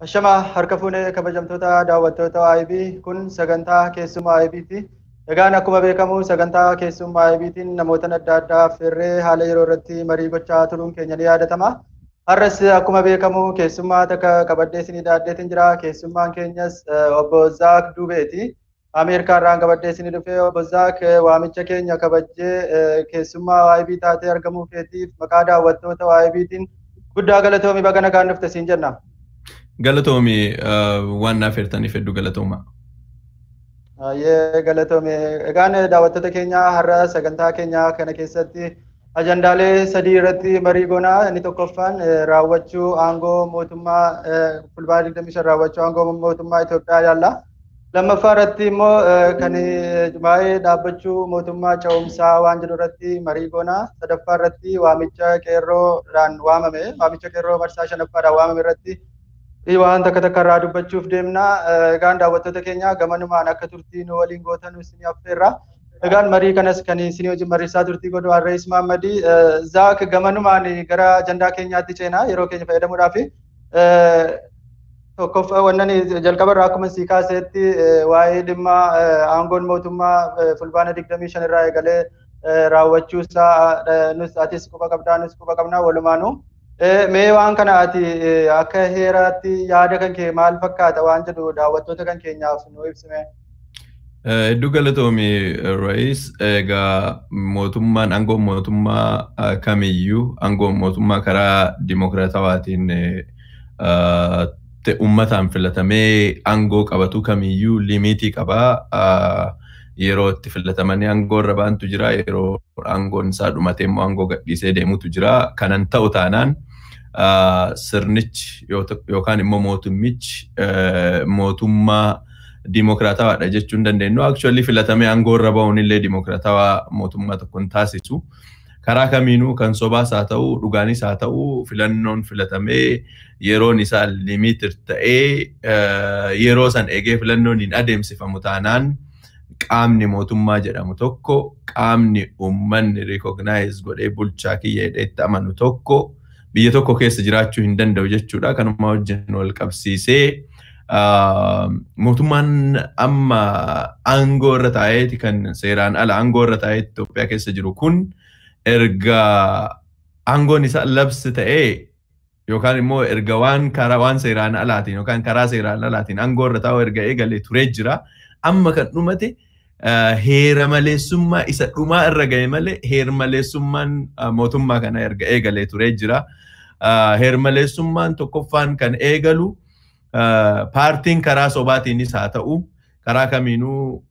Ashama harka fuunee kabajamtoota daawwattoota OIB kun sagantaa keessummaa OIBti. Egaan akkuma beekamu sagantaa keessummaa OIBtiin namoota adda addaa affeerree haala yeroo irratti marii gochaa turuun keenya ni yaadatama. Har'as akkuma beekamu keessummaa takka qabadhee isinii daaddeetiin jira. Keessummaan keenyas Obbo Zaak Duubeeti. Ameerikaa irraan qabadhee isinii dhufee Obbo Zaak waamicha keenya kabajjee keessummaa OIB taatee argamuu keetiif maqaa daawwattoota OIBtiin guddaa galatoomi baga nagaan dhufte siin jenna. Galatoomi waan naaf hirtaniif hedduu galatooma. Galatoomi. Egaan daawwattoota keenya har'a sagantaa keenya kana keessatti ajandaalee sadii irratti marii goonaa. Inni tokkoffaan raawwachuu aangoo mootummaa fulbaana 25 raawwachuu aangoo mootummaa Itoophiyaa ilaalla. Lammaffaa irratti immoo kan waa'ee dhaabbachuu mootummaa ce'umsaa waan jedhu irratti marii goonaa. Sadaffaa irratti waamicha qeerroodhaan waamame, waamicha qeerroo marsaa shanaffaadhaan waamame irratti waan takka takka irraa dubbachuuf deemna. Egaan daawwattoota keenya gamanumaan akka turtii nu waliin gootan isinii affeerra. Egaan marii kanas kan isinii wajjin mariisaa turtii godhu Arrees Maammadii. Zaak gamanumaan gara ajandaa keenyaatti ceenaa yeroo keenya fayyadamuudhaaf tokkoffaa wannan jalqaba irraa akkuma sii kaaseetti waa'ee dhimma aangoon mootummaa fulbaana 25 irraa eegalee raawwachuu isaa nus atis quba qabdaa nus quba qabnaa walumaanuu. Mee waan kana ati akka heeraatti yaada kan kee maal fakkaata waan jedhu daawwattoota kan keenyaaf nu ibsime. Hedduu galatoomi Ra'iis. Egaa mootummaan aangoon mootummaa kamiyyuu aangoon mootummaa karaa dimokiraatawaatiin uummataan filatamee aangoo qabatu kamiyyuu limiitii qabaa. Yeroo itti filatamanii aangoo irra baantu jira, yeroo aangoon isaa dhumatee immoo aangoo gadhiisee deemutu jira. Kanan ta'u taanaan sirnichi yookaan immoo mootummichi mootummaa dimokiraatawaadha jechuun dandeenyu. Actually filatamee aangoo irra ba'uun illee dimokiraatawaa mootummaa tokkoon taasisu. Karaa kamiinuu kan sobaas haa ta'u, dhugaanis haa ta'u, filannoon filatamee yeroon isaa limiitir ta'ee yeroo san eegee filannoon hin adeemsifamu taanaan qaamni mootummaa jedhamu tokko, qaamni uummanni recognize godhee bulchaa kiyya itti amanu tokko biyya tokko keessa jiraachuu hin danda'u jechuudha. Kanuma wajjin wal qabsiisee mootummaan amma aangoo irra taa'eeti kan seeraan ala aangoo irra taa'ee Itoophiyaa keessa jiru kun erga aangoon isaa labsi ta'ee yookaan immoo erga waan seeraan alaatiin yookaan karaa seeraan alaatiin aangoo irra taa'u erga eegalee turee jira. Amma kan dhumate heera maleessummaa isa dhumaa irra ga'e malee heera maleessummaan mootummaa kana erga eegalee turee jira. Heera maleessummaan tokkoffaan kan eegalu paartiin karaa sobaatiinis haa ta'u karaa kamiinuu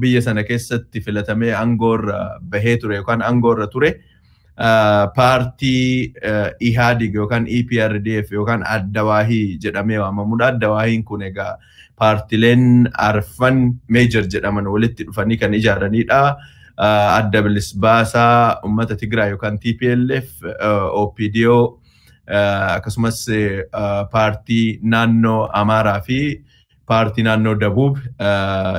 biyya sana keessatti filatamee aangoo irra bahee ture yookaan aangoo irra ture paartii IHADIG yookaan EPRDF yookaan Addawaahii jedhamee waamamudha. Addawaahiin kun egaa paartileen arfan meejor jedhaman walitti dhufanii kan ijaaranidha. Adda Bilisa Baasaa Uummata Tigraay yookaan TPLF, OPDO akkasumas paartii naannoo Amaaraa fi paartii naannoo Dabuub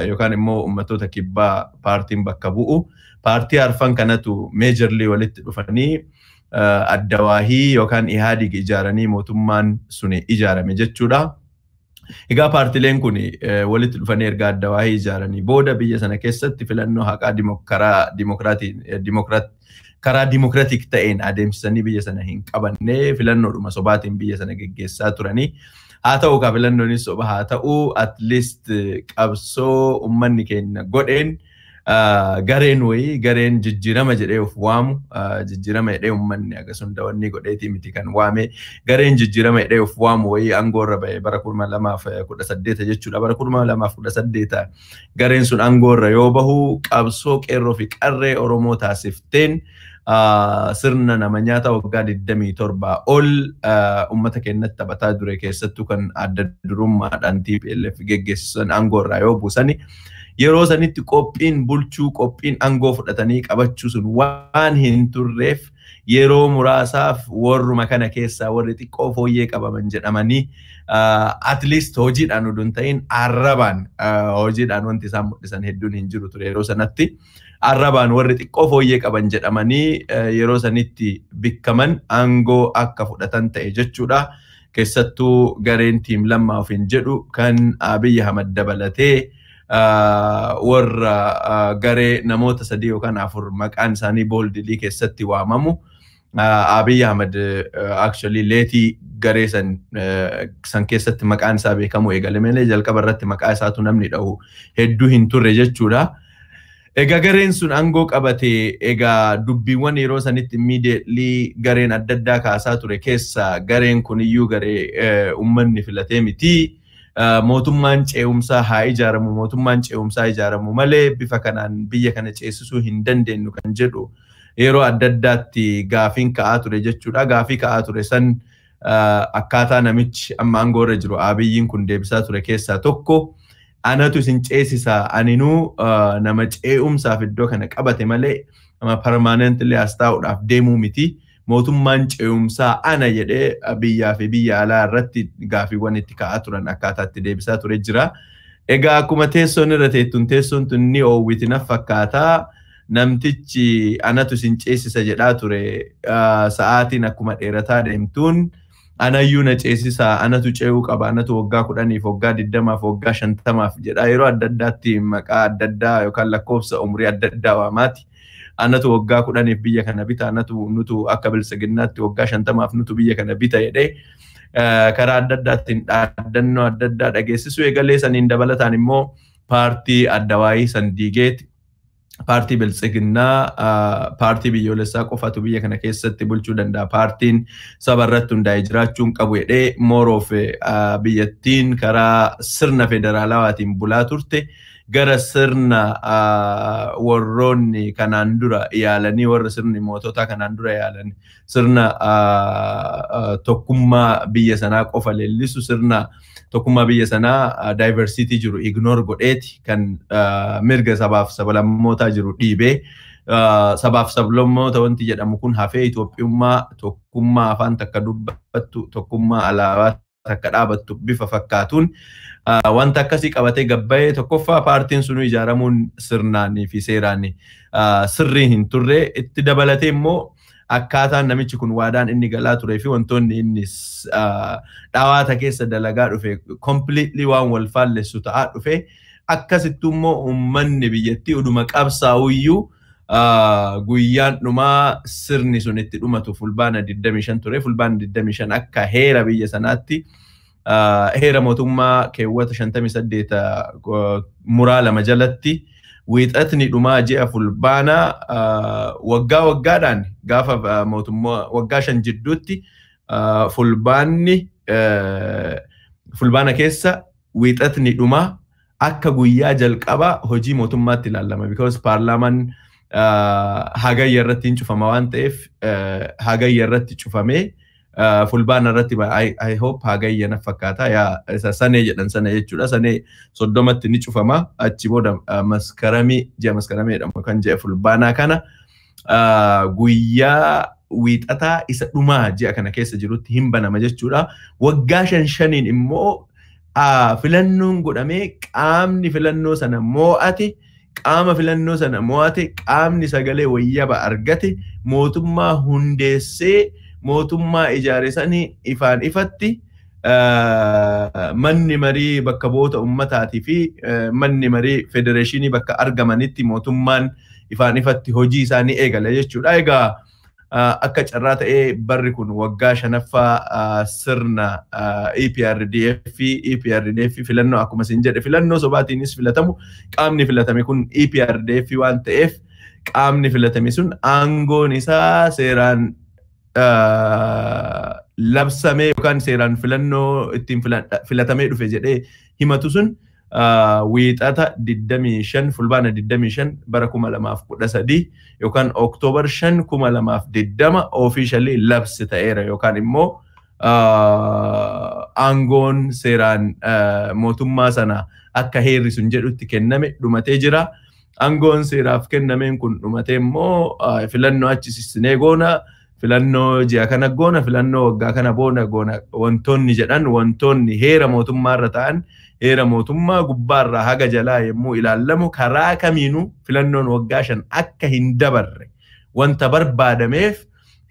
yookaan immoo uummattoota kibbaa paartiin bakka bu'u. Paartii arfan kanatu meejorlii walitti dhufanii Addawaahii yookaan IHADIG ijaaranii mootummaan suni ijaarame jechuudha. Egaa paartileen kun walitti dhufanii erga Addawaahii ijaaranii booda biyya sana keessatti filannoo haqaa karaa dimokiraatik ta'een adeemsisanii biyya sana hin qabanne filannoodhuma sobaatiin biyya sana geggeessaa turanii. Haa ta'u ka filannoonis soba haa ta'u at least qabsoo uummanni keenya godheen gareen jijjiirama jedhee of waamu jijjiirama jedhee uummanni akkasuma daawwanni godheetii miti kan waame gareen jijjiirama jedhee of waamu wayii aangoo irra ba'e bara 2018 jechuudha. Bara 2018 gareen sun aangoo irra yoo bahu qabsoo qeerroo fi qarree Oromoo taasifteen sirna nama nyaata waggaa 27 ol uummata keenyatti taphataa ture keessattuu kan adda durummaadhaan TPLF geggeessisan aangoo irraa yoo buusani. Yeroo sanitti qophiin bulchuu qophiin aangoo fudhatanii qabachuu sun waan hin turreef yeroo muraasaaf warruma kana keessaa warri xiqqoo fooyyee qabaman jedhamanii at least hojiidhaan uduun ta'in arrabaan hojiidhaan wanti isaan mul'isan hedduun hin jiru ture yeroo sanatti. Arrabaan warri xiqqoo fooyyee qaban jedhamanii yeroo sanitti bikkaman aangoo akka fudhatan ta'e jechuudha. keessattuu gareen tiim lammaa ofiin jedhu kan Abiy Ahmed dabalatee warra garee namoota 3 yookaan 4 maqaan isaanii boldilii keessatti waamamu. Abiy Ahmed actually leetii garee san keessatti maqaan isaa beekamu eegalemee jalqaba irratti maqaa isaatu namni dhahu hedduu hin turre jechuudha. Egaa gareen sun aangoo qabate egaa dubbiiwwan yeroo sanitti immediately gareen adda addaa kaasaa ture keessa gareen kun iyyuu garee ummanni filatee miti. Mootummaan ce'umsaa haa ijaaramu, mootummaan ce'umsaa ijaaramu malee bifa kanaan biyya kana ceesisuu hin dandeenyu kan jedhu yeroo adda addaatti gaafiin ka'aa ture jechuudha. Gaafii ka'aa ture san akkaataa namichi amma aangoo irra jiru Abiyyiin kun deebisaa ture keessaa tokko. Anatu isin ceesisa aninuu nama ce'umsaaf iddoo kana qabate malee nama permanently as taa'uudhaaf deemuu miti. Mootummaan ce'umsaa ana jedhee biyyaa fi biyya alaa irratti gaafiiwwan itti ka'aa turan akkaataa itti deebisaa ture jira. Egaa akkuma teessoon irra teettuun teessoon tun ni oowwiti na fakkaataa. Namtichi anatu isin ceesisa jedhaa ture sa'aatiin akkuma dheerataa deemtuun anayyuu na ceesisa, anatu ce'uu qaba, anatu waggaa 10f waggaa 20f waggaa 50f jedha yeroo adda addaatti maqaa adda addaa yookaan lakkoofsa umurii adda addaa waamaati. Anatu waggaa 10f biyya kana bita, anatu nutu akka bilsaginnaatti waggaa 50f nutu biyya kana bita jedhee karaa adda addaattiin dhaadannoo adda addaa dhageessisuu eegalee saniin dabalataan immoo paartii addawaayii san diigeeti. Paartii bilsaginnaa paartii biyyoolessaa qofatu biyya kana keessatti bulchuu danda'a. Paartiin saba irratti hundaa'ee jiraachuun qabu jedhee mooroof biyyattiin karaa sirna federaalawaatiin bulaa turte gara sirna warroonni kanaan dura yaalanii warra sirni moototaa kanaan dura yaalanii sirna tokkummaa biyya sanaa qofa leellisu sirna tokkummaa biyya sanaa diversity jiru ignore godheeti kan mirga sabaaf sablammootaa jiru dhiibee sabaaf sablammoota wanti jedhamu kun hafee Itoophiyummaa tokkummaa afaan takka dubbattu tokkummaa alaabaa takka dhaabattu bifa fakkaatuun wanta akkasii qabatee gabbayee tokkoffaa paartiin sunu ijaaramuun sirnaanii fi seeraan sirrii hin turre itti dabalatee immoo akkaataan namichi kun waadaan inni galaa turee fi wantoonni inni dhawaata keessa dalagaa dhufe completely waan wal faallessu ta'aa dhufe akkasittuu immoo uummanni biyyattii uduma qabsaa'uyyuu guyyaan dhumaa sirni sun itti dhumatu fulbaana 25 ture. Fulbaana 25 akka heera biyya sanaatti heera mootummaa keewwata 58 muraa 2 jalatti wiixatni dhumaa ji'a fulbaana waggaa waggaadhaan gaafa mootummaa waggaa 5 jidduutti fulbaana keessa wiixatni dhumaa akka guyyaa jalqaba hojii mootummaatti ilaalama because paarlaamaan hagayya irratti hin cufama waan ta'eef hagayya irratti cufamee fulbaana irratti I hope hagayya na fakkaata yaa sanee jedhan sana jechuudha. Sanee 30tti ni cufama achi booda ji'a maskaramii jedhamu kan ji'a fulbaanaa kana guyyaa wiixataa isa dhumaa ji'a kana keessa jirutti hin banama jechuudha. Waggaa 5 immoo filannoon godhamee qaamni filannoo sana moo'ate qaama filannoo sana moo'ate qaamni sagalee wayyaba argate mootummaa hundeessee mootummaa ijaare sanii ifaan ifatti manni marii bakka bu'oota ummataatii fi manni marii federeeshinii bakka argamanitti mootummaan ifaan ifatti hojii isaanii eegala jechuudha. Egaa akka carraa ta'ee barri kun waggaa 5ffaa sirna EPRDF filannoo akkuma isin jedhe filannoo sobaatiinis filatamu qaamni filatame kun EPRDF waan ta'eef qaamni filatame sun aangoon isaa seeraan labsamee yookaan seeraan filannoo ittiin filatamee dhufe jedhee himatu sun wiixata 25 fulbaana 25 bara 2013 yookaan Oktoobar 5 2020 officially labsi ta'eera yookaan immoo aangoon seeraan mootummaa sana akka heerri sun jedhutti kenname dhumatee jira. Aangoon seeraaf kennameen kun dhumatee immoo filannoo achisisnee goona filannoo ji'a kana goona filannoo waggaa kana boona goona wantoonni jedhan wantoonni heera mootummaa irra ta'an heera mootummaa gubbaarraa haga jalaa yemmuu ilaallamu karaa kamiinuu filannoon waggaa 5 akka hin dabarre wanta barbaadameef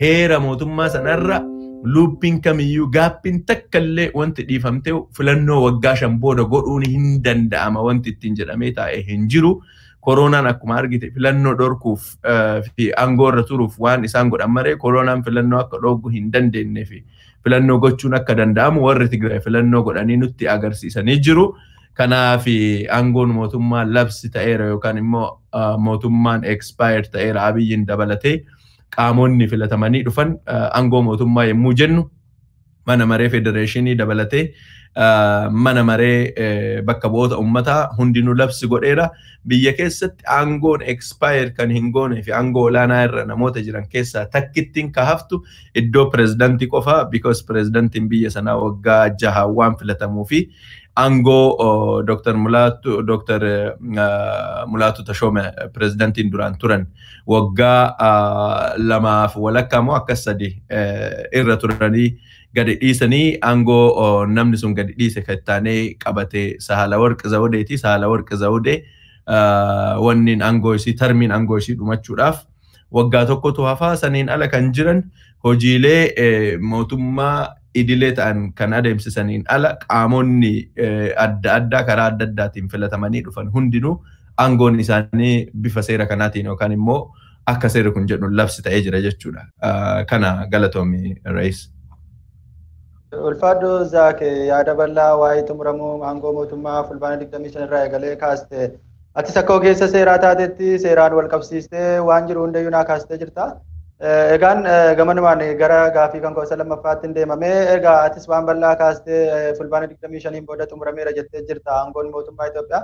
heera mootummaa sanarra luuppiin kamiyyuu gaappiin takka illee wanti dhiifamtee filannoo waggaa 5 booda godhuun hin danda'ama wanti ittiin jedhamee taa'ee hin jiru. Koronaan akkuma argite filannoo dhorkuuf fi aangoorra turuuf waan isaan godhan maree koronaan filannoo akka dhorkuu hin dandeenye fi filannoo gochuun akka danda'amu warri Tigraay filannoo godhanii nutti agarsiisanii jiru. Kanaaf aangoon mootummaa labsi ta'eera yookaan immoo mootummaan expire ta'eera Abiyyiin dabalatee qaamonni filatamanii dhufan aangoo mootummaa yommuu jennu mana maree federeeshinii dabalatee mana maree bakka bu'oota ummataa hundinuu labsi godheera. Biyya keessatti aangoon expire kan hin goone fi aangoo olaanaa irra namoota jiran keessaa takkittiin kahaftu iddoo pirezidantii qofa because pirezidantiin biyya sanaa waggaa 6 waan filatamuu fi aangoo Dr. Mulaatu Tashoome pirezidantiin duraan turan waggaa 2 walakkaa moo akka 3 irra turanii gadi dhiisanii aangoo namni sun gadi dhiise kattaanee qabatee Haala Warqi Zawudeeti. Haala Warqi Zawudee wanniin aangoo isii tarmiin aangoo isii dhumachuudhaaf waggaa tokkotu hafaa. Saniin ala kan jiran hojiilee mootummaa idilee ta'an kan adeemsisaniin ala qaamonni adda addaa karaa adda addaatiin filatamanii dhufan hundinuu aangoon isaanii bifa seera kanaatiin yookaan immoo akka seera kun jedhu labsi ta'ee jira jechuudha. Kana galatoomi Reis. Ulfaadho Zaak yaada bal'aa waa'ee xumuramuu aangoo mootummaa fulbaana 25 irraa eegalee kaaste. Atis akka ogeessa seeraa taatetti seeraan wal qabsiistee waan jiru hundayyuu naa kaastee jirta. Egaan gamanumaan gara gaafii kan koosa lammaffaatti hin deemamee egaa atis waan bal'aa kaastee fulbaana 25 booda xumurameera jettee jirta aangoon mootummaa Itoophiyaa.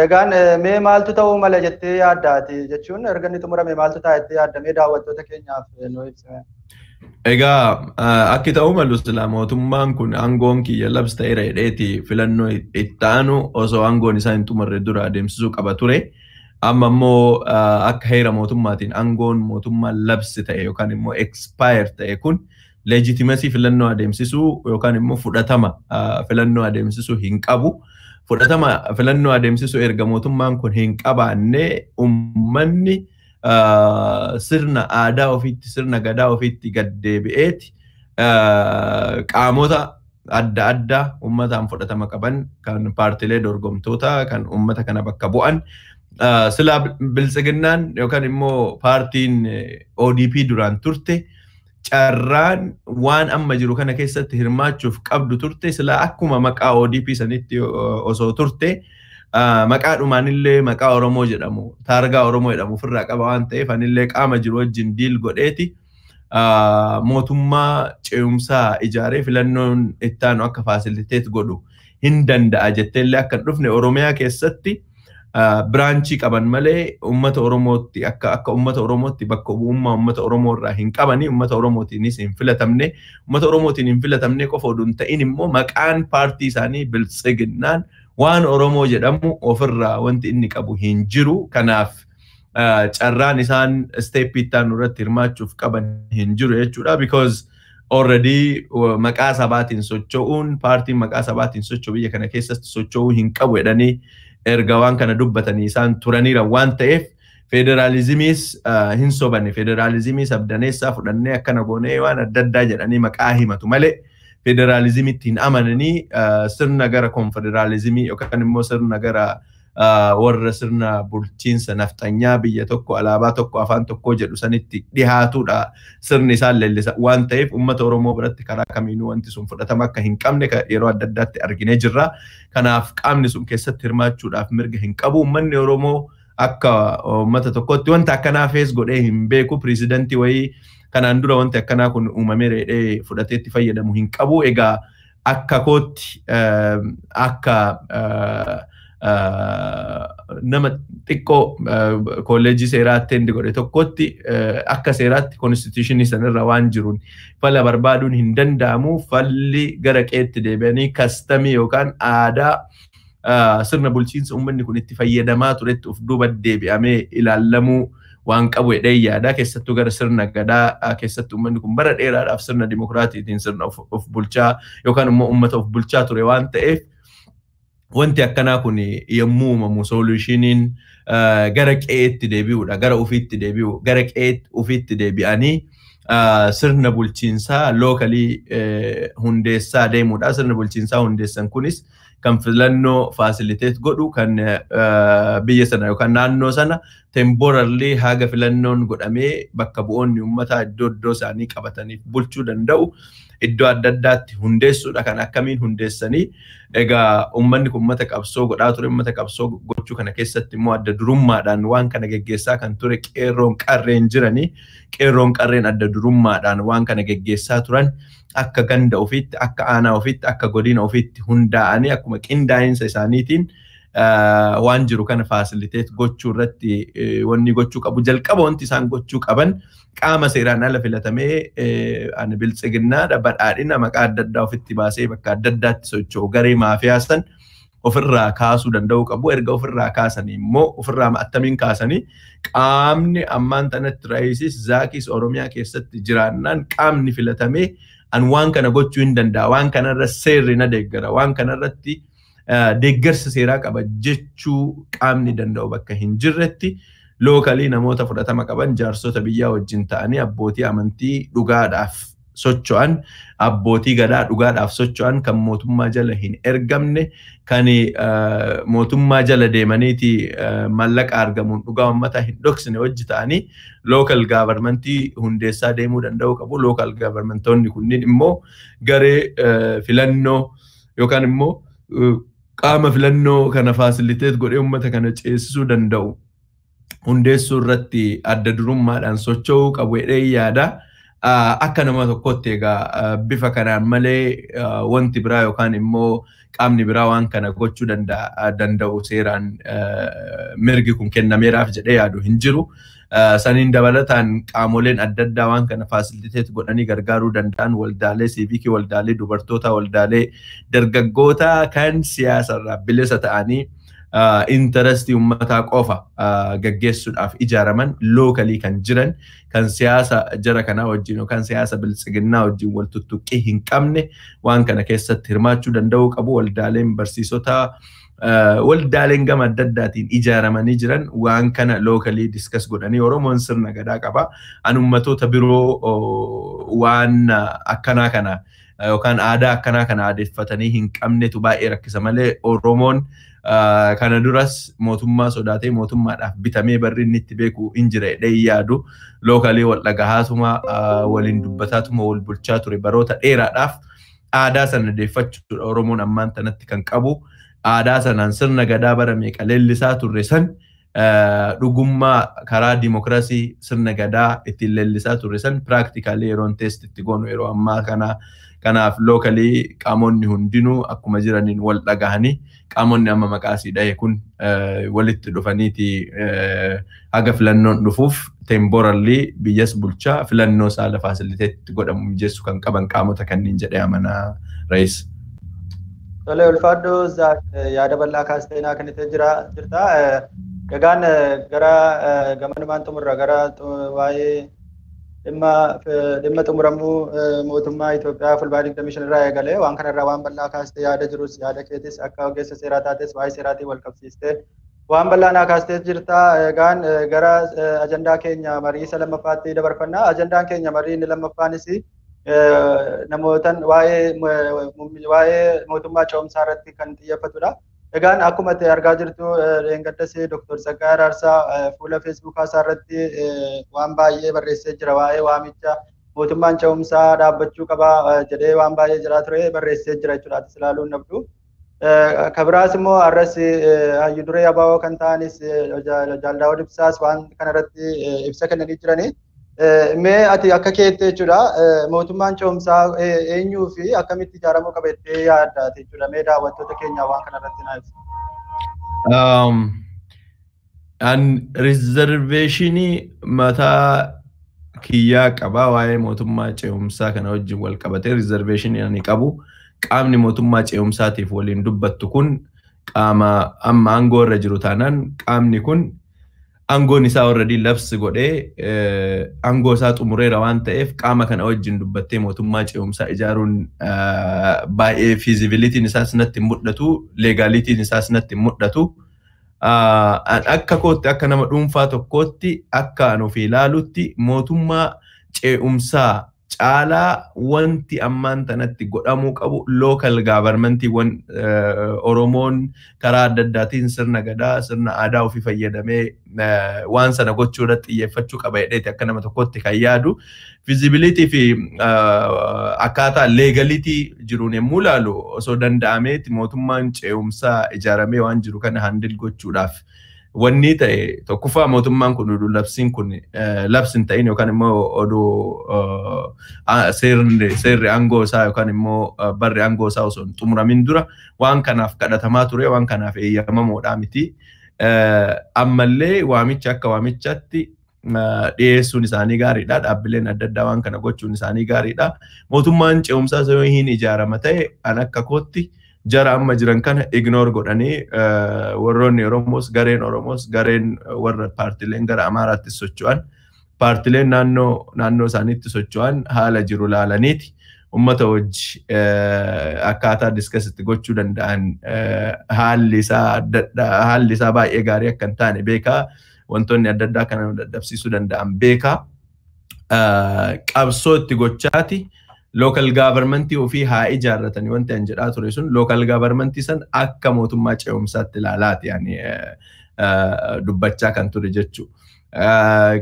Egaan mee maaltu ta'uu mala jettee yaaddaati jechuun erga inni xumurame maaltu ta'a jettee yaaddamee daawwattoota keenyaaf nuu ibsime. Egaa akki ta'uu malu sila mootummaan kun aangoon kiyya labsi ta'eera jedheeti filannoo itti aanu osoo aangoon isaa hin xumurre dura adeemsisuu qaba ture. Amma immoo akka heera mootummaatiin aangoon mootummaa labsi ta'e yookaan immoo expire ta'e kun legitimacy filannoo adeemsisuu yookaan immoo fudhatama filannoo adeemsisuu hin qabu. Fudhatama filannoo adeemsisuu erga mootummaan kun hin qabaanne uummanni sirna aadaa ofiitti sirna gadaa ofiitti gad deebi'eeti qaamota adda addaa uummataan fudhatama qaban kan paartilee dorgomtoota kan uummata kana bakka bu'an sila biltsiginnaan yookaan immoo paartiin ODP duraan turte carraan waan amma jiru kana keessatti hirmaachuuf qabdu turte sila akkuma maqaa ODP sanitti osoo turte maqaa dhumaanillee maqaa Oromoo jedhamu taargaa Oromoo jedhamu ofirraa qaba waan ta'eef anillee qaama jiru wajjin diil godheeti mootummaa ce'umsaa ijaaree filannoon itti aanu akka faasiliteet godhu hin danda'a jetteellee akka hin dhufne Oromiyaa keessatti biraanchii qaban malee uummata Oromootti akka uummata Oromootti bakka bu'ummaa uummata Oromoo irraa hin qabani uummata Oromootiinis hin filatamne uummata Oromootiin hin filatamne qofa oduun ta'in immoo maqaan paartii isaanii biltsiginnaan waan Oromoo jedhamu ofirraa wanti inni qabu hin jiru. Kanaaf carraan isaan steepii itti aanu irratti hirmaachuuf qaban hin jiru jechuudha. Because already maqaa sabaatiin socho'uun paartiin maqaa sabaatiin socho'u biyya kana keessatti socho'uu hin qabu jedhanii erga waan kana dubbatanii isaan turaniira waan ta'eef federaalizimiis hin sobanne federaalizimiis abdaneessaa fudhannee akkana goonee waan adda addaa jedhanii maqaa himatu malee federalizimitti hin amananii sirna gara konfederaalizimii yookaan immoo sirna gara warra sirna bulchiinsa nafxanyaa biyya tokko alaabaa tokko afaan tokko jedhu sanitti dhihaatudha sirni isaan leellisa waan ta'eef uummata Oromoo biratti karaa kamiinuu wanti sun fudhatama akka hin qabne yeroo adda addaatti arginee jirra. Kanaaf qaamni sun keessatti hirmaachuudhaaf mirga hin qabu. Uummanni Oromoo akka uummata tokkotti wanta akkanaa fees godhee hin beeku. Pirezidantii wayii kanaan dura wanti akkanaa kun uumamee reedhee fudhateetti fayyadamu hin qabu. Egaa akka kootti akka nama xiqqoo kolleejii seeraa attendi godhe tokkotti akka seeraatti konstituushinii sanarra waan jiruun fala barbaaduun hin danda'amu. Falli gara qeetti deebi'anii kastamii yookaan aadaa sirna bulchiinsa uummanni kun itti fayyadamaa turetti of duuba deebi'amee ilaallamuu waan qabu jedhee yaada. Keessattuu gara sirna gadaa keessatti uummanni kun bara dheeraadhaaf sirna dimokiraatiitiin sirna of bulchaa yookaan immoo uummata of bulchaa ture waan ta'eef wanti akkanaa kun yommuu uumamu solushiniin gara qeetti deebi'uudha gara ofiitti deebi'u gara qeetti ofiitti deebi'anii sirna bulchiinsaa lookalii hundeessaa deemuudha. Sirna bulchiinsaa hundeessan kunis kan filannoo fasiliteet godhu kan biyya sana yookaan naannoo sana temporarily haga filannoon godhamee bakka bu'oonni uummataa iddoo isaanii qabataniif bulchuu danda'u iddoo adda addaatti hundeessuudha. Kan akkamiin hundeessanii egaa uummanni kun uummata qabsoo godhaa ture. Uummata qabsoo gochuu kana keessatti immoo adda durummaadhaan waan kana geggeessaa kan ture qeerroon qarreen jiranii. Qeerroon qarreen adda durummaadhaan waan kana geggeessaa turan akka ganda ofiitti, akka aanaa ofiitti, akka godina ofiitti hundaa'anii akkuma qindaa'insa isaaniitiin waan jiru kana fasiliteet gochuu irratti wanni gochuu qabu. Jalqaba wanti isaan gochuu qaban qaama seeraan ala filatamee ani biltsiginnaadha badhaadhina maqaa adda addaa ofitti baasee bakka adda addaatti socho'u garee maafiyaasan ofirraa kaasuu danda'u qabu. Erga ofirraa kaasanii immoo ofirraa attamiin kaasanii qaamni ammaan tanatti raayisis zaakis Oromiyaa keessatti jiraannaan qaamni filatamee an waan kana gochuu hin danda'a, waan kanarra seerri na deeggara, waan kanarratti deeggarsa seeraa qaba jechuu qaamni danda'u bakka hin jirretti lookalii namoota fudhatama qaban jaarsota biyyaa wajjin ta'anii abbootii amantii dhugaadhaaf socho'an, abbootii gadaa dhugaadhaaf socho'an kan mootummaa jala hin ergamne, kan mootummaa jala deemaniiti mallaqa argamuun dhugaa uummataa hin dhoksine wajji ta'anii local governmentii hundeessaa deemuu danda'u qabu. Local governmentoonni kunniin immoo garee filannoo yookaan immoo qaama filannoo kana fasiliteet godhee uummata kana ceesisuu danda'u hundeessuu irratti adda durummaadhaan socho'uu qabu jedhee yaada. Akka nama tokkotti egaa bifa kanaan malee wanti biraa yookaan immoo qaamni biraa waan kana gochuu danda'u seeraan mirgi kun kennameeraaf jedhee yaadu hin jiru. Saniin dabalataan qaamoleen adda addaa waan kana fasiliteet godhanii gargaaruu danda'an waldaalee siivikii, waldaalee dubartoota, waldaalee dargaggoota kan siyaasarraa bilisa ta'anii interestii uummataa qofa gaggeessuudhaaf ijaaraman lookalii kan jiran kan siyaasa jara kanaa wajjin yookaan siyaasa biltsiginnaa wajjin wal tuttuqqii hin qabne waan kana keessatti hirmaachuu danda'uu qabu. Waldaaleen barsiisota waldaaleen gama adda addaatiin ijaaramanii jiran waan kana lookalii diskas godhanii Oromoon sirna gadaa qaba. An ummatoota biroo waan akkanaa kana yookaan aadaa akkanaa kana aadeeffatanii hin qabnetu baay'ee rakkisa malee Oromoon kana duras mootummaa sodaatee mootummaadhaaf bitamee barri inni itti beeku hin jire jedhee yaadu. Lookalii wal dhagahaatuma waliin dubbataatuma wal bulchaa ture baroota dheeraadhaaf aadaa sana deeffachuudha Oromoon ammaan tanatti kan qabu. Aadaa sanaan sirna gadaa bara meeqa leellisaa turre san dhugummaa karaa dimokiraasii sirna gadaa ittiin leellisaa turre san practically yeroon test itti goonu yeroo ammaa kana. Kanaaf lookalii qaamonni hundinuu akkuma jiraniin wal dhagahanii qaamonni amma maqaasii dhahe kun walitti dhufaniiti haga filannoon dhufuuf temporarily biyyas bulchaa filannoo saala fasiliteetti godhamu mijeessu kan qaban qaamota kanneen jedhee amanaa Rais. Tole ulfaadhoo Zaak yaada bal'aa kaasteenaa kan itti jirta. Egaan gara gamanumaan xumurra gara waa'ee dhimma xumuramuu mootummaa Itoophiyaa fulbaana 25 irraa eegalee waan kanarraa waan bal'aa kaastee yaada jirus yaada keetis akka ogeessa seeraa taates waa'ee seeraatiin wal qabsiistee waan bal'aa naa kaastee jirta. Egaan gara ajandaa keenya marii isa lammaffaatti dabarfannaa. Ajandaan keenya marii inni lammaffaanis namootan waa'ee mootummaa ce'umsaa irratti kan xiyyeeffatudha. Egaan akkuma argaa jirtu Deengaddasee Dr. Saggaa Araarsaa fuula Feesbuukaa isaa irratti waan baay'ee barreessee jira waa'ee waamicha mootummaan ce'umsaa dhaabbachuu qaba jedhee waan baay'ee jedhaa ture barreessee jira jechuudha. Atis ilaaluu hin qabdu. Kabiraas immoo arras hayyu duree abaaboo kan ta'anis Jaaldaawwan Ibsaas waan kanarratti ibsa kennanii jiranii. Mee ati akka keetti jechuudha mootummaan ce'umsaa eenyuu fi akkamitti ijaaramuu qaba jettee yaadda jechuudha. Mee daawwattoota keenyaa waan kanarratti naa ibsi. An reservationii mataa kiyyaa qaba waa'ee mootummaa ce'umsaa kana wajjin wal qabatee reservationii ani qabu. Qaamni mootummaa ce'umsaatiif waliin dubbattu kun qaama amma aangoo irra jiru taanaan qaamni kun aangoon isaa already labsi godhee aangoo isaa xumureera waan ta'eef qaama kana wajjin dubbattee mootummaa ce'umsaa ijaaruun baay'ee feasibilitiin isaas natti mul'atu, leegalitiin isaas natti mul'atu. Akka kootti akka nama dhuunfaa tokkootti akka an ofii ilaalutti mootummaa ce'umsaa caalaa wanti ammaan tanatti godhamuu qabu local government wan Oromoon karaa adda addaatiin sirna gadaa sirna aadaa ofii fayyadamee waan sana gochuu irratti xiyyeeffachuu qaba jedheeti akka nama tokkotti kan yaadu visibility fi akkaataa legality jiruun yommuu ilaalu osoo danda'ameeti mootummaan ce'umsaa ijaaramee waan jiru kana handil gochuudhaaf wanni ta'e tokkoffaa mootummaan kun labsiin kun labsiin ta'in yookaan immoo oduu seerri aangoo isaa yookaan immoo barri aangoo isaa osoo hin xumuramin dura waan kanaaf kadhatamaa ture waan kanaaf eeyyamamoodhaa miti ammallee waamicha akka waamichaatti dhiyeessuun isaanii gaariidha dhaabbileen adda addaa waan kana gochuun isaanii gaariidha mootummaan ce'umsaa yoo hin ijaarama ta'e an akka kootti jara amma jiran kana ignore godhanii warroonni Oromos gareen warra paartileen gara Amaaraatti socho'an paartileen naannoo isaaniitti socho'an haala jiru laalaniiti ummata wajji akkaataa diskasitti gochuu danda'an haalli isaa baay'ee gaarii akka hin taane beekaa wantoonni adda addaa kana dadhabsiisuu danda'an beekaa qabsoo itti gochaati local government ofii haa ijaarratanii wanti an jedhaa ture sun local government san akka mootummaa ce'umsaatti ilaalaati yani dubbachaa kan ture jechuu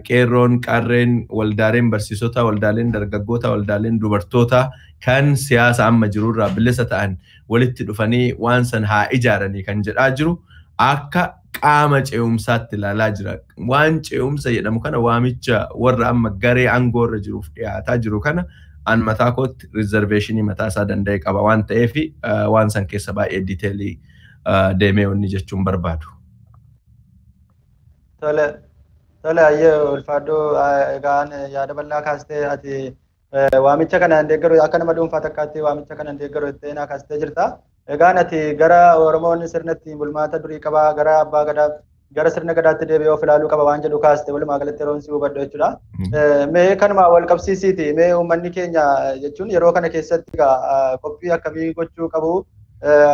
qeerroon qarreen waldaaleen barsiisota waldaaleen dargaggoota waldaaleen dubartoota kan siyaasa amma jirurraa bilisa ta'an walitti dhufanii waan san haa ijaaranii kan jedhaa jiru akka qaama ce'umsaatti ilaalaa jira waan ce'umsa jedhamu kana waamicha warra amma garee aangoo irra jiruuf dhiyaataa jiru kana an mataa kootti reservationii mataa isaa danda'e qaba waan ta'eef waan san keessa baay'ee detailii deemee onni jechuun barbaadu. Tole ayyee ulfaadhoo egaan yaada bal'aa kaastee ati waamicha kana deeggaru akka nama dhuunfaa takkaatti waamicha kana deeggaru itti naa kaastee jirta. Egaan ati gara Oromoon sirnatti bulmaata durii qabaa gara abbaa gadaa gara sirna gadaatti deebi'ee of ilaaluu qaba waan jedhu kaaste walumaa galatti yeroon si hubadhu jechuudha. Mee kanuma wal qabsiisiiti mee uummanni keenya jechuun yeroo kana keessatti qophii akkamii gochuu qabu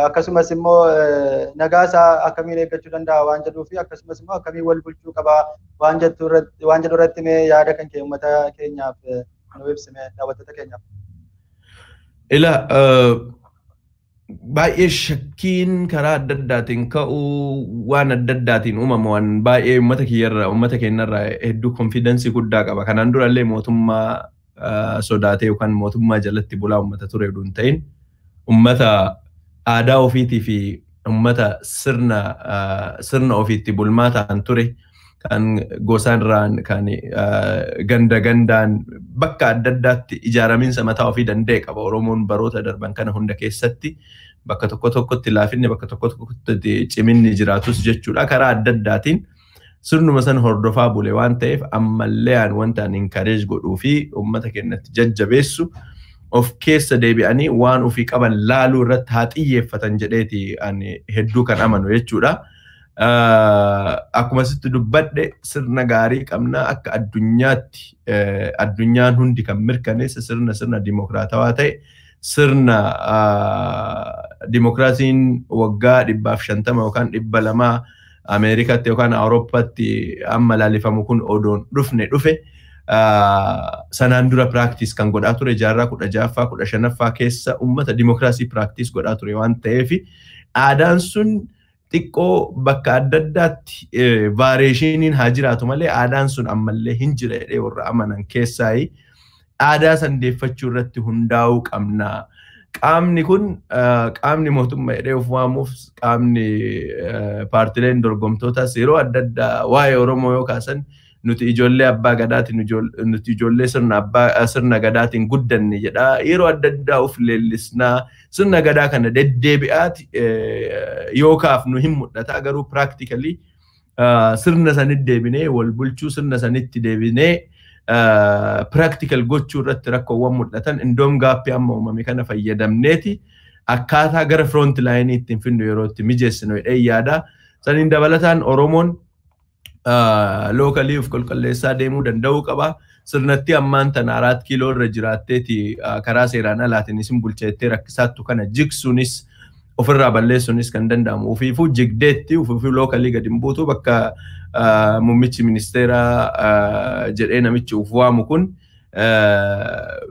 akkasumas immoo nagaa isaa akkamiin eeggachuu danda'a waan jedhuu fi akkasumas immoo akkamiin wal bulchuu qaba waan jedhu irratti mee yaada kan kee uummata keenyaaf nu ibsime daawwattoota keenyaaf. Baay'ee shakkiin karaa adda addaatiin ka'u waan adda addaatiin uumamu waan baay'ee uummata keenyarraa hedduu konfidensii guddaa qaba. Kanaan durallee mootummaa sodaatee yookaan mootummaa jalatti bulaa uummata ture hedduun ta'in uummata aadaa ofiitii fi uummata sirna ofiitti bulmaataan ture kan gosaanirraan kan gandaan bakka adda addaatti ijaaramiinsa mataa ofii danda'e qaba. Oromoon baroota darban kana hunda keessatti bakka tokkotti laafinni bakka tokkotti ciminni jiraatus jechuudha. Karaa adda addaatiin sirnuma san hordofaa bule waan ta'eef ammallee wanta an encourage godhuu fi uummata keenyatti jajjabeessu of keessa deebi'anii waan ofii qaban laaluu irratti haa xiyyeeffatan jedheeti ani hedduu kan amanu jechuudha. Akkuma sitti dubbadhe sirna gaarii qabna akka addunyaatti addunyaan hundi kan mirkaneessa sirna dimokiraatawaa ta'e sirna dimokiraasiin waggaa 150 yookaan 200 Ameerikaatti yookaan Awurooppaatti amma laalifamu kun odoon dhufe sanaan dura practice kan godhaa ture jaarraa 16ffaa 15ffaa keessa uummata dimokiraasii practice godhaa ture waan ta'eef aadaan sun xiqqoo bakka adda addaatti variationiin haa jiraatu malee aadaan sun ammallee hin jira jedhee warra amanan keessaa aadaa san deeffachuu irratti hundaa'uu qabna. Qaamni kun qaamni mootummaa jedhee of waamuuf qaamni paartileen dorgomtootaas yeroo adda addaa waa'ee Oromoo yoo kaasan nuti ijoollee abbaa gadaatiin nuti ijoollee sirna gadaatiin guddanne jedha yeroo adda addaa of leellisnaa sirna gadaa kana deddeebi'aati yookaaf nu hin mul'ata garuu practically sirna sanitti deebinee wal bulchuu sirna sanitti deebinee practical gochuu irratti rakkoowwan mul'atan indoom gaappii amma uumame kana fayyadamneeti akkaataa gara front line ittiin finnu yeroo itti mijeessinu jedhee yaada saniin dabalataan Oromoon locally of qulqulleessaa deemuu danda'uu qaba. Sirnatti ammaan tan 4 kiiloo irra jiraatteeti karaa seeraan alaatiin isin bulcheettee rakkisaattu kana jigsuunis ofirraa balleessuunis kan danda'amu. Ufiifuu jigdeetti ufiifuu locally gadi hin buutu bakka muummichi ministeeraa jedhee namichi uf waamu kun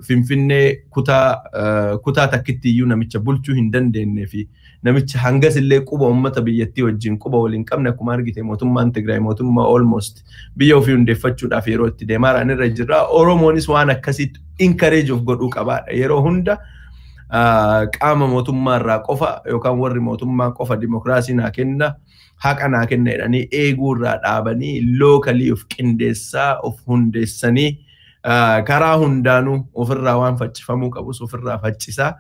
Finfinnee kutaa takkitti iyyuu namicha bulchuu hin dandeenye fi namicha hangas illee quba uummata biyyattii wajjin quba waliin qabne akkuma argite mootummaan Tigraay mootummaa almost biyya ofii hundeeffachuudhaaf yeroo itti deemaa irra jira. Oromoonis waan akkasitti encourage of godhuu qabaadha. Yeroo hunda qaama mootummaa irraa qofa yookaan warri mootummaa qofa dimokiraasii naa kenna haqa naa kenna jedhanii eeguu irraa dhaabanii lookalii of qindeessaa of hundeessanii karaa hundaanuu ofirraa waan faccifamuu qabus ofirraa faccisaa.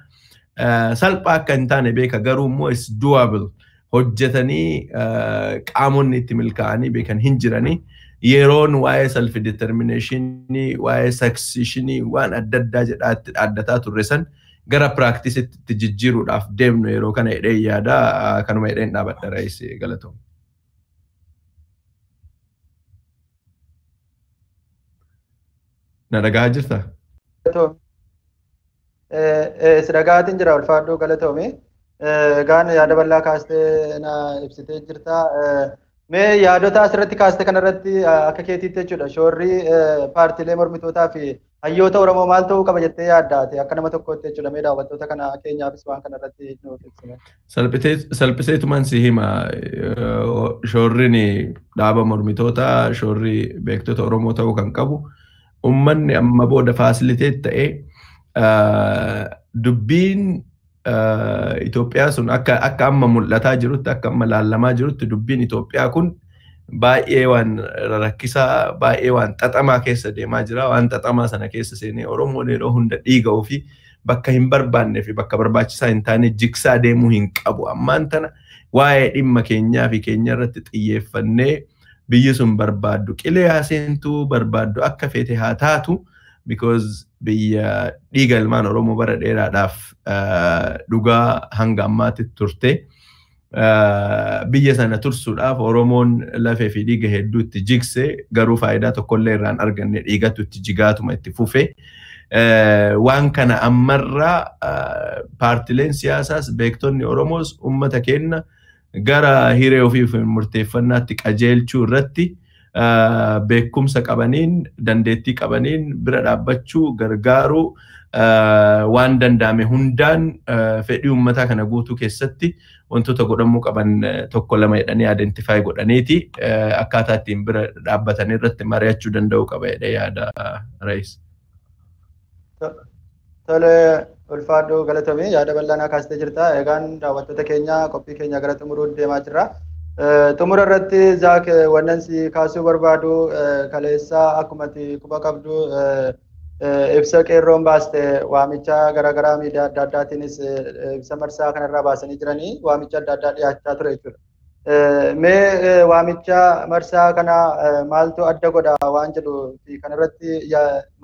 Salphaa akka hin taane beeka garuu immoo is doable hojjetanii qaamonni itti milkaa'anii beekan hin jiranii. Yeroon waa'ee self determinationii waa'ee successionii waan adda addaa jedhaatti dhaaddataa turre san gara practicetti jijjiiruudhaaf deemnu yeroo kana hidhee yaada kanuma hidheen dhaabadha Raayis galatoom. Na dhagaa jirta? Sidagaatiin jira ulfaadhuu galatoomi. Gaan yaada bal'aa kaastee na ibsitee jirta. Mee yaadota asirratti kaaste kanarratti akka keetiitti jechuudha. Shoorri paartiilee mormitootaa fi hayyoota Oromoo maal ta'uu qaba jettee yaaddaate akka nama tokkotti jechuudha. Mee daawwattoota kana keenyaafis waan kanarratti nuuf ibsime. Salphiseetumaan si hima shoorriin dhaaba mormitootaa shoorri beektota Oromoo ta'uu kan qabu. Ummanni amma booda faasiliteet ta'ee dubbiin Itoophiyaa sun akka amma mul'ataa jirutti akka amma laallamaa jirutti dubbiin Itoophiyaa kun baay'ee waan rakkisaa baay'ee waan xaxamaa keessa deemaa jira. Waan xaxamaa sana keessa seenee Oromoon yeroo hunda dhiiga'uu fi bakka hin barbaannee fi bakka barbaachisaa hin taane jigsaa deemuu hin qabu. Ammaan tana waa'ee dhimma keenyaa fi keenya irratti xiyyeeffannee biyyi sun barbaaddu qilee haaseentuu barbaaddu akka feete haa taatu because biyya dhiiga ilmaan Oromoo bara dheeraadhaaf dhugaa hanga ammaatti turte biyya sana tursuudhaaf Oromoon lafee fi dhiiga hedduu itti jigse garuu faayidaa tokkollee irraan arganne dhiigatu itti jigaatuma itti fufe. Waan kana ammarraa paartileen siyaasaas beektonni Oromoos uummata keenya gara hiree ofii murteeffannaatti qajeelchuu irratti beekumsa qabaniin dandeettii qabaniin bira dhaabbachuu gargaaruu waan danda'ame hundaan fedhii uummataa kana guutuu keessatti wantoota godhamuu qaban tokko lama jedhanii identify godhaniiti akkaataa ittiin bira dhaabbatanii irratti mari'achuu danda'uu qaba jedhee yaada Raayis. Tole ulfaadhuu galatoomii yaada bal'aa kaastee jirta. Egaan daawwattoota keenya qophii keenya gara xumuruu deemaa jirra. Xumura irratti Zaak wannan si kaasuu barbaadu kaleessaa akkuma quba qabdu ibsa qeerroon baaste waamicha garaagaraa miidiyaa adda addaatiinis ibsa marsaa kanarraa baasanii jiranii waamicha adda addaa dhiyaachaa ture jechuudha. Mee waamicha marsaa kana maaltu adda godha waan jedhu fi kanarratti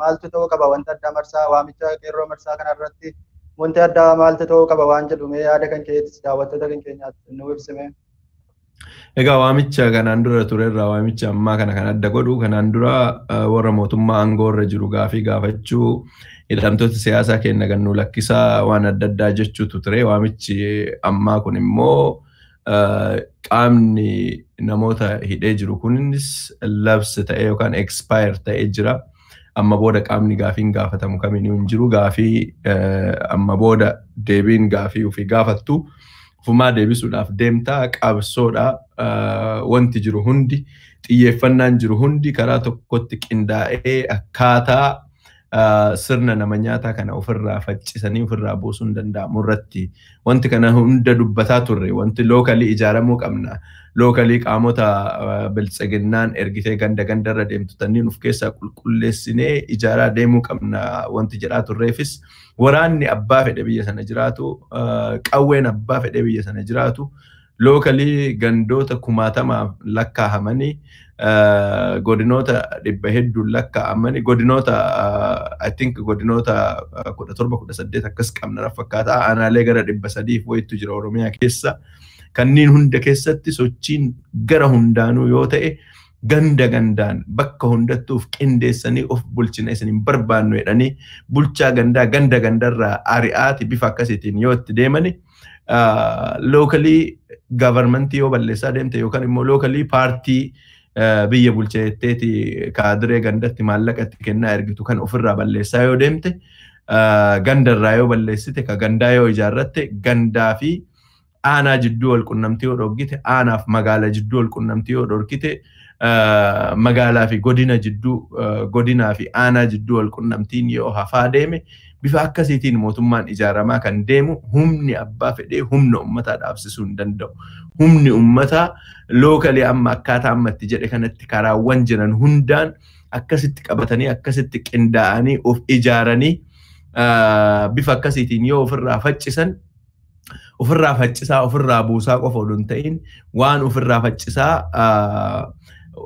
maaltu ta'uu qaba wanta adda marsaa waamicha qeerroo marsaa kanarratti wanti adda maaltu ta'uu qaba waan jedhu mee yaada kan keetis daawwattoota kan keenyaatti nu ibsime. Egaa waamicha kanaan dura turerraa waamicha ammaa kana kan adda godhu kanaan dura warra mootummaa aangoo irra jiru gaafii gaafachuu hidhamtoota siyaasaa keenya gannuu lakkisaa waan adda addaa jechuutu ture. Waamichi ammaa kun immoo qaamni namoota hidhee jiru kunis labsi ta'ee yookaan expire ta'ee jira. Amma booda qaamni gaafiin gaafatamu kamiinuu hin jiru. Gaafii amma booda deebiin gaafii ofii gaafattu fumaa deebisuudhaaf deemtaa qabsoodha. Wanti jiru hundi xiyyeeffannaan jiru hundi karaa tokkotti qindaa'ee akkaataa sirna nama nyaataa kana ofirraa faccisanii ofirraa buusuun danda'amu irratti wanti kana hunda dubbataa turre. Wanti lookalii ijaaramuu qabna. Lookalii qaamota biltsiginnaan ergitee ganda gandarra deemtu tanniin of keessaa qulqulleessinee ijaaraa deemuu qabna wanti jedhaa turreefis waraanni abbaa fedhe biyya sana jiraatu qawween abbaa fedhe biyya sana jiraatu lookalii gandoota kumaatamaaf lakkaa'amanii godinoota dhibba hedduun lakkaa'amanii godinoota I think godinoota 17-18 akkas qabna fakkaata aanaalee gara 300 wayitu jira Oromiyaa keessa. Kanniin hunda keessatti sochiin gara hundaanuu yoo ta'e ganda gandaan bakka hundattuuf qindeessanii of bulchina isiniin barbaannu jedhanii bulchaa gandaa ganda gandarraa ari'aati bifa akkasiitiin yoo itti deemani locally government yoo balleessaa deemte yookaan immoo locally party biyya bulcheetteeti kaadiree gandatti maallaqatti kennaa ergitu kan ofirraa balleessaa yoo deemte gandarraa yoo balleessite ka gandaa yoo ijaarratte gandaa fi aanaa jidduu wal qunnamtii yoo dhorkite aanaaf magaalaa jidduu wal qunnamtii yoo dhorkite magaalaa fi godina jidduu godinaa fi aanaa jidduu wal qunnamtiin yoo hafaa deeme bifa akkasiitiin mootummaan ijaaramaa kan deemu humni abbaa fedhee humna ummataa dhaabsisuu hin danda'u. Humni ummataa lookalii amma akkaataa ammatti jedhe kanatti karaawwan jiran hundaan akkasitti qabatanii akkasitti qindaa'anii of ijaaranii bifa akkasiitiin yoo ofirraa faccisan ofirraa faccisaa ofirraa buusaa qofa odun ta'in waan ofirraa faccisaa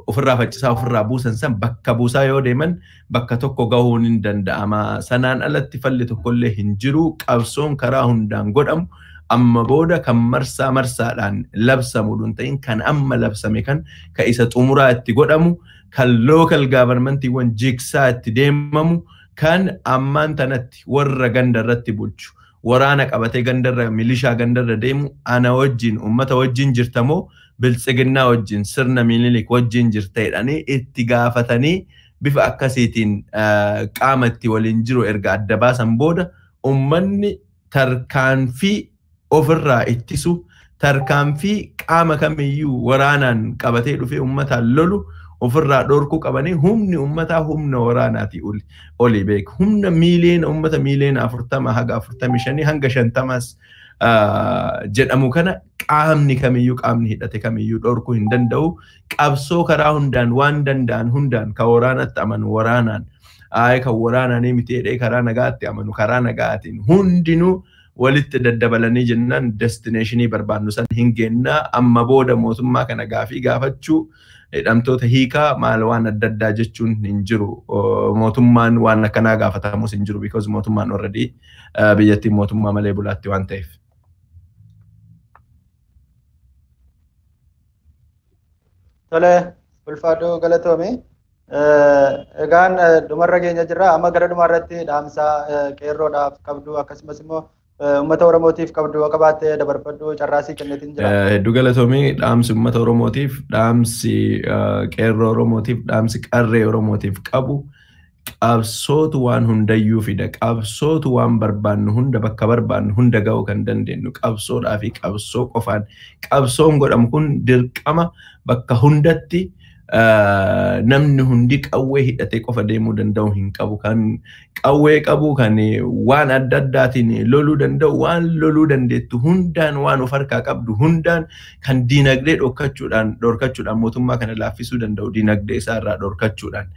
ofirraa buusan san bakka buusaa yoo deeman bakka tokko gahuun hin danda'ama. Sanaan alatti falli tokkollee hin jiru. Qabsoon karaa hundaan godhamu amma booda kan marsaadhaan labsamu odun ta'in kan amma labsame kan isa xumuraa itti godhamu kan local governmentiiwwan jigsaa itti deemamu kan ammaan tanatti warra gandarratti bulchu waraana qabatee gandarra milishaa gandarra deemu ana wajjin ummata wajjin jirtamoo biltsiginnaa wajjin sirna Minilik wajjin jirteedhanii itti gaafatanii bifa akkasiitiin qaama itti waliin jiru erga adda baasan booda ummanni tarkaanfii ofirraa ittisu tarkaanfii qaama kamiyyuu waraanaan qabatee dhufee ummataan lolu ofirraa dhorkuu qabanii humni ummataa humna waraanaati oli beeku. Humna miiliyoona ummata miiliyoona 40 haga 45 hanga 50 jedhamu kana qaamni kamiyyuu qaamni hidhate kamiyyuu dhorkuu hin danda'u. Qabsoo karaa hundaan waan danda'an hundaan ka waraanatti amanu waraanaan kan waraananii miti jedhee karaa nagaatti amanu karaa nagaatiin hundinuu walitti daddabalanii jennaan destinationii barbaannu san hin geennaa. Amma booda mootummaa kana gaafii gaafachuu hidhamtoota hiikaa maal waan adda addaa jechuun hin jiru. Mootummaan waan akkanaa gaafatamus hin jiru because mootummaan already biyyattiin mootummaa malee bulaatti waan ta'eef. Tole ulfaadhoo galatoome. Egaan dhumarra keenya jirra. Amma gara dhumarratti dhaamsaa qeerroodhaaf qabdu akkasumas immoo ummata Oromootiif qabdu qabaattee dabarfadhu carraasii kennitiin jira. Hedduu galatoomii dhaamsi ummata Oromootiif dhaamsi qeerroo Oromootiif dhaamsi qarree Oromootiif qabu qabsootu waan hundayyuu fida. Qabsootu waan barbaannu hunda bakka barbaannu hunda ga'uu kan dandeenyu qabsoodhaa fi qabsoo qofaan. Qabsoon godhamu kun dirqama bakka hundatti namni hundi qawwee hidhatee qofa deemuu danda'u hin qabu. Kan qawwee qabu kan waan adda addaatiin loluu danda'u waan loluu dandeettu hundaan waan of harkaa qabdu hundaan kan diinagdee dhorkachuudhaan mootummaa kana laaffisuu danda'u diinagdee isaa irraa dhorkachuudhaan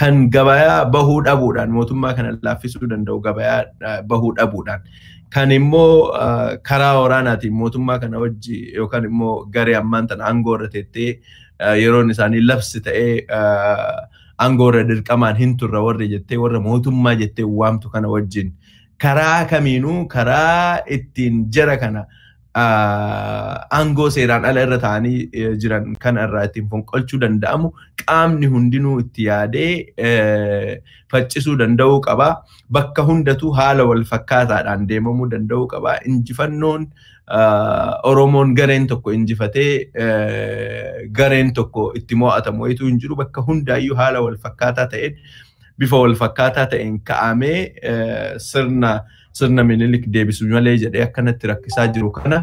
kan gabayaa bahuu dhabuudhaan mootummaa kana laaffisuu danda'u gabayaa bahuu dhabuudhaan kan immoo karaa waraanaatiin mootummaa kana wajji yookaan immoo garee ammaan tana aangoo irra teettee yeroon isaanii labsi ta'ee aangoo irra dirqamaan hin turre warri jettee warra mootummaa jettee waamtu kana wajjin karaa kamiinuu karaa ittiin jara kana aangoo seeraan ala irra ta'anii jiran kana irraa ittiin fonqolchuu danda'amu qaamni hundinuu itti yaadee faccisuu danda'uu qaba. Bakka hundatu haala wal fakkaataadhaan deemamuu danda'uu qaba. Injifannoon Oromoon gareen tokko injifatee gareen tokko itti mo'atamu wayituu hin jiru. Bakka hundaayyuu haala wal fakkaataa ta'een bifa wal fakkaataa ta'een ka'amee sirna Minilik deebisuu malee jedhee akkanatti rakkisaa jiru kana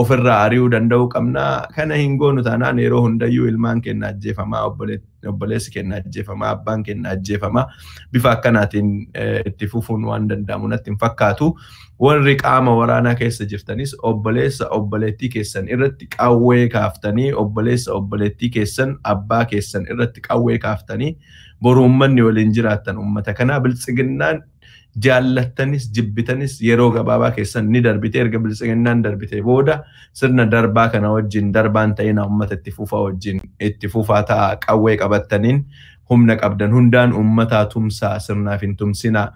ofirraa ari'uu danda'uu qabna. Kana hin goonu taanaan yeroo hundayyuu ilmaan keenya ajjeefamaa, obboleessi keenya ajjeefamaa, abbaan keenya ajjeefamaa. Bifa akkanaatiin itti fufuun waan danda'amu natti hin fakkaatu. Warri qaama waraanaa keessa jirtanis obboleessa obboleettii keessan irratti qawwee kaaftanii obboleessa obboleettii keessan abbaa keessan irratti qawwee kaaftanii boru uummanni waliin jiraattan uummata kanaa biltsiginnaan jaallattanis jibbitanis yeroo gabaabaa keessan ni darbite. Erga biltsiginnaan darbite booda sirna darbaa kana wajjin darbaan ta'ina uummata itti fufaa wajjin itti fufaa ta'a. Qawwee qabattaniin humna qabdan hundaan uummataa tumsaa sirnaaf hin tumsinaa.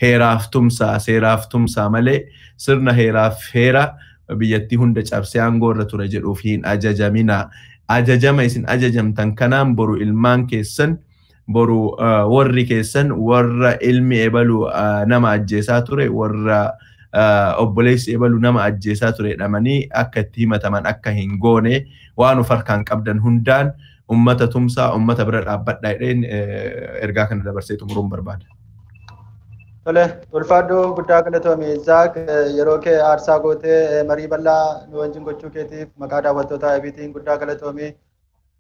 Heeraaf tumsaa seeraaf tumsaa malee sirna heeraaf heera biyyattii hunda cabsee aangoo irra ture jedhuuf hin ajajamina. Ajajama isin ajajamtan kanaan boru ilmaan keessan boru warri keessan warra ilmi ebalu nama ajjeesaa ture warra obboleessi ebalu nama ajjeesaa ture dhamanii akka itti himataman akka hin goone waan of harkaan qabdan hundaan ummata tumsaa ummata bira dhaabbadhaa jedheen ergaa kana dabarsee xumuruun barbaada. Tole, ulfaadhoo guddaa galatoomii Zaak yeroo kee aarsaa gootee marii bal'aa nu wajjin gochuu keetiif maqaa daawwattoota OIBtiin guddaa galatoomii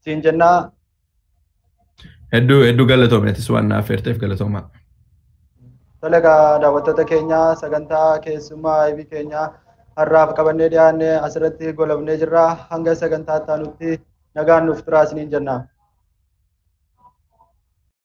siin jennaa. Hedduu galatoomeetis waan naaf feerteef galatoomaa. Tole, egaa daawwattoota keenya sagantaa keessummaa OIB keenya har'aaf qabannee dhiyaanne asirratti golabnee jirra. Hanga sagantaa itti aanutti nagaan nuuf turaa isiniin jenna.